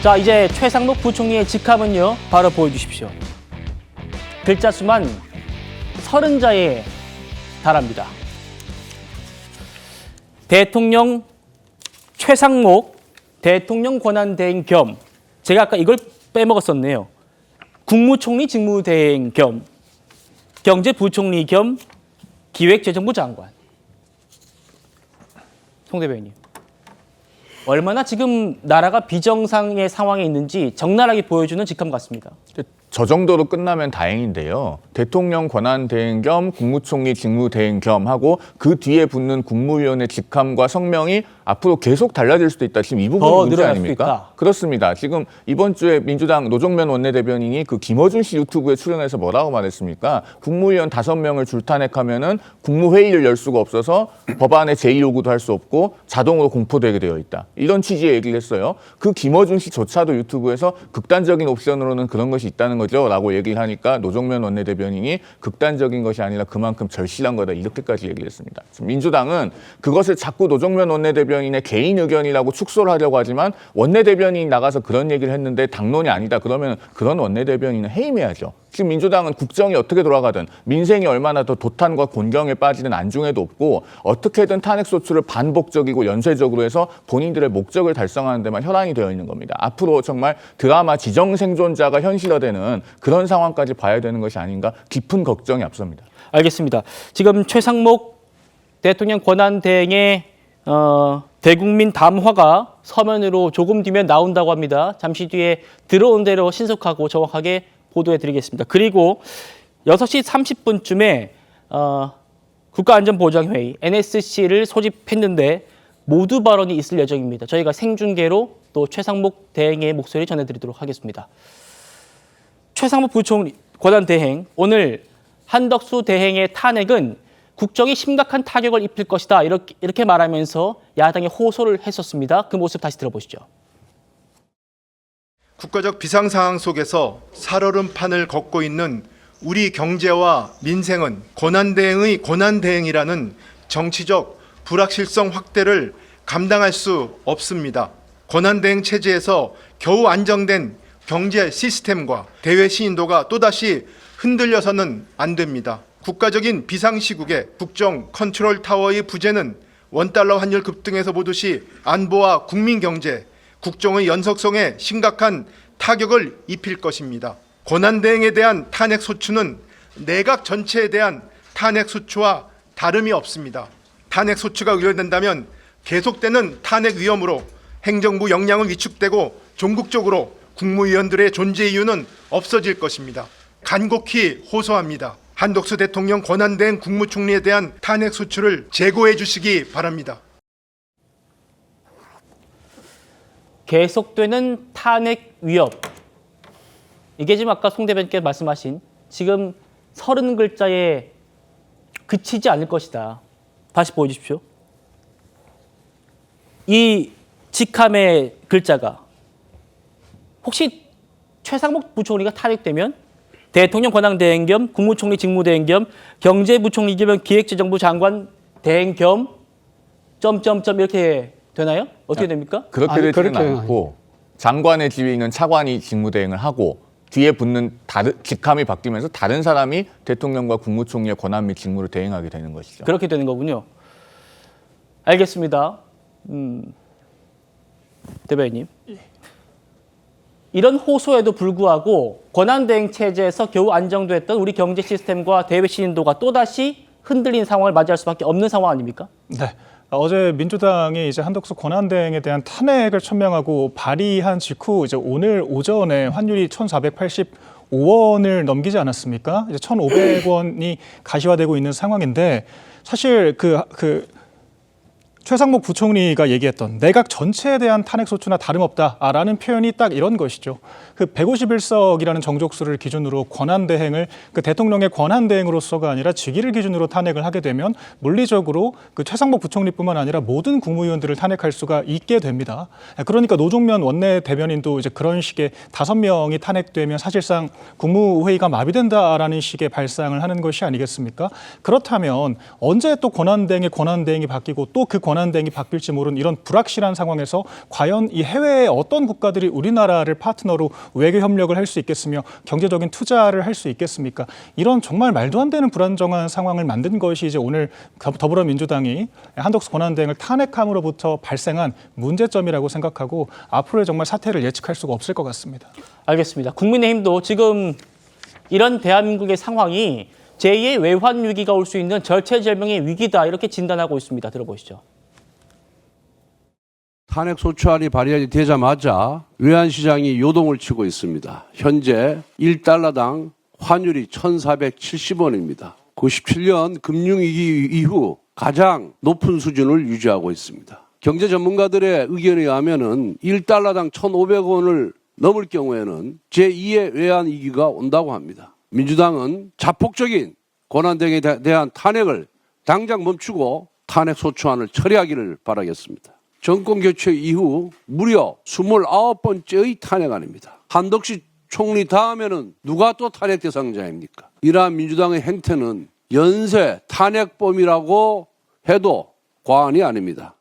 자, 이제 최상목 부총리의 직함은요, 바로 보여주십시오. 글자 수만 30자에 달합니다. 대통령 최상목 대통령 권한대행 겸, 제가 아까 이걸 빼먹었었네요. 국무총리 직무대행 겸 경제부총리 겸 기획재정부 장관. 송 대변인님, 얼마나 지금 나라가 비정상의 상황에 있는지 적나라하게 보여주는 직함 같습니다. 저 정도로 끝나면 다행인데요. 대통령 권한대행 겸 국무총리 직무대행 겸 하고 그 뒤에 붙는 국무위원의 직함과 성명이 앞으로 계속 달라질 수도 있다. 지금 이 부분이 문제 아닙니까? 그렇습니다. 지금 이번 주에 민주당 노정면 원내대변인이 그 김어준 씨 유튜브에 출연해서 뭐라고 말했습니까? 국무위원 5명을 줄탄핵하면은 국무회의를 열 수가 없어서 법안에 제의 요구도 할 수 없고 자동으로 공포되게 되어 있다. 이런 취지의 얘기를 했어요. 그 김어준 씨조차도 유튜브에서 극단적인 옵션으로는 그런 것이 있다는 거죠 라고 얘기를 하니까 노정면 원내대변인이 극단적인 것이 아니라 그만큼 절실한 거다 이렇게까지 얘기를 했습니다. 민주당은 그것을 자꾸 노정면 원내대변인의 개인 의견이라고 축소를 하려고 하지만 원내대변인이 나가서 그런 얘기를 했는데 당론이 아니다 그러면 그런 원내대변인은 해임해야죠. 지금 민주당은 국정이 어떻게 돌아가든 민생이 얼마나 더 도탄과 곤경에 빠지는 안중에도 없고 어떻게든 탄핵소추를 반복적이고 연쇄적으로 해서 본인들의 목적을 달성하는 데만 혈안이 되어 있는 겁니다. 앞으로 정말 드라마 지정생존자가 현실화되는 그런 상황까지 봐야 되는 것이 아닌가 깊은 걱정이 앞섭니다. 알겠습니다. 지금 최상목 대통령 권한대행의 대국민 담화가 서면으로 조금 뒤면 나온다고 합니다. 잠시 뒤에 들어온 대로 신속하고 정확하게 보도해드리겠습니다. 그리고 6시 30분쯤에 국가안전보장회의 NSC를 소집했는데 모두 발언이 있을 예정입니다. 저희가 생중계로 또 최상목 대행의 목소리 전해드리도록 하겠습니다. 최상목 부총리 권한대행, 오늘 한덕수 대행의 탄핵은 국정이 심각한 타격을 입힐 것이다 이렇게 말하면서 야당에 호소를 했었습니다. 그 모습 다시 들어보시죠. 국가적 비상 상황 속에서 살얼음판을 걷고 있는 우리 경제와 민생은 권한대행의 권한대행이라는 정치적 불확실성 확대를 감당할 수 없습니다. 권한대행 체제에서 겨우 안정된 경제 시스템과 대외 신인도가 또다시 흔들려서는 안 됩니다. 국가적인 비상시국에 국정 컨트롤 타워의 부재는 원달러 환율 급등에서 보듯이 안보와 국민 경제, 국정의 연속성에 심각한 타격을 입힐 것입니다. 권한대행에 대한 탄핵 소추는 내각 전체에 대한 탄핵 소추와 다름이 없습니다. 탄핵 소추가 의결된다면 계속되는 탄핵 위험으로 행정부 역량은 위축되고 종국적으로 국무위원들의 존재 이유는 없어질 것입니다. 간곡히 호소합니다. 한덕수 대통령 권한대행 국무총리에 대한 탄핵 소추를 재고해 주시기 바랍니다. 계속되는 탄핵 위협. 이게 지금 아까 송 대변인께서 말씀하신 지금 30글자에 그치지 않을 것이다. 다시 보여주십시오. 이 직함의 글자가 혹시 최상목 부총리가 탄핵되면 대통령 권한대행 겸 국무총리 직무대행 겸 경제부총리 겸 기획재정부 장관 대행 겸 점점점 이렇게 되나요? 어떻게 됩니까? 그렇게 되지는 않고 장관의 지위는 차관이 직무대행을 하고 뒤에 붙는 직함이 바뀌면서 다른 사람이 대통령과 국무총리의 권한 및 직무를 대행하게 되는 것이죠. 그렇게 되는 거군요. 알겠습니다. 대변인님. 이런 호소에도 불구하고 권한대행 체제에서 겨우 안정됐던 우리 경제 시스템과 대외 신인도가 또다시 흔들린 상황을 맞이할 수밖에 없는 상황 아닙니까? 네. 어제 민주당이 이제 한덕수 권한대행에 대한 탄핵을 천명하고 발의한 직후 이제 오늘 오전에 환율이 1,485원을 넘기지 않았습니까? 이제 1,500원이 가시화되고 있는 상황인데 사실 최상목 부총리가 얘기했던 내각 전체에 대한 탄핵 소추나 다름없다라는 표현이 딱 이런 것이죠. 그 151석이라는 정족수를 기준으로 권한대행을 그 대통령의 권한대행으로서가 아니라 직위를 기준으로 탄핵을 하게 되면 물리적으로 그 최상목 부총리뿐만 아니라 모든 국무위원들을 탄핵할 수가 있게 됩니다. 그러니까 노정면 원내대변인도 이제 그런 식의 5명이 탄핵되면 사실상 국무회의가 마비된다라는 식의 발상을 하는 것이 아니겠습니까? 그렇다면 언제 또 권한대행이 바뀌고 또 그 권한 권한대행이 바뀔지 모르는 이런 불확실한 상황에서 과연 이 해외의 어떤 국가들이 우리나라를 파트너로 외교 협력을 할 수 있겠으며 경제적인 투자를 할 수 있겠습니까? 이런 정말 말도 안 되는 불안정한 상황을 만든 것이 이제 오늘 더불어민주당이 한덕수 권한대행을 탄핵함으로부터 발생한 문제점이라고 생각하고 앞으로의 정말 사태를 예측할 수가 없을 것 같습니다. 알겠습니다. 국민의힘도 지금 이런 대한민국의 상황이 제2의 외환 위기가 올 수 있는 절체절명의 위기다 이렇게 진단하고 있습니다. 들어보시죠. 탄핵 소추안이 발의되자마자 외환시장이 요동을 치고 있습니다. 현재 1달러당 환율이 1,470원입니다. 97년 금융위기 이후 가장 높은 수준을 유지하고 있습니다. 경제 전문가들의 의견에 의하면 1달러당 1,500원을 넘을 경우에는 제2의 외환위기가 온다고 합니다. 민주당은 자폭적인 권한대행에 대한 탄핵을 당장 멈추고 탄핵 소추안을 처리하기를 바라겠습니다. 정권 교체 이후 무려 29번째의 탄핵안입니다. 한덕수 총리 다음에는 누가 또 탄핵 대상자입니까? 이러한 민주당의 행태는 연쇄 탄핵범이라고 해도 과언이 아닙니다.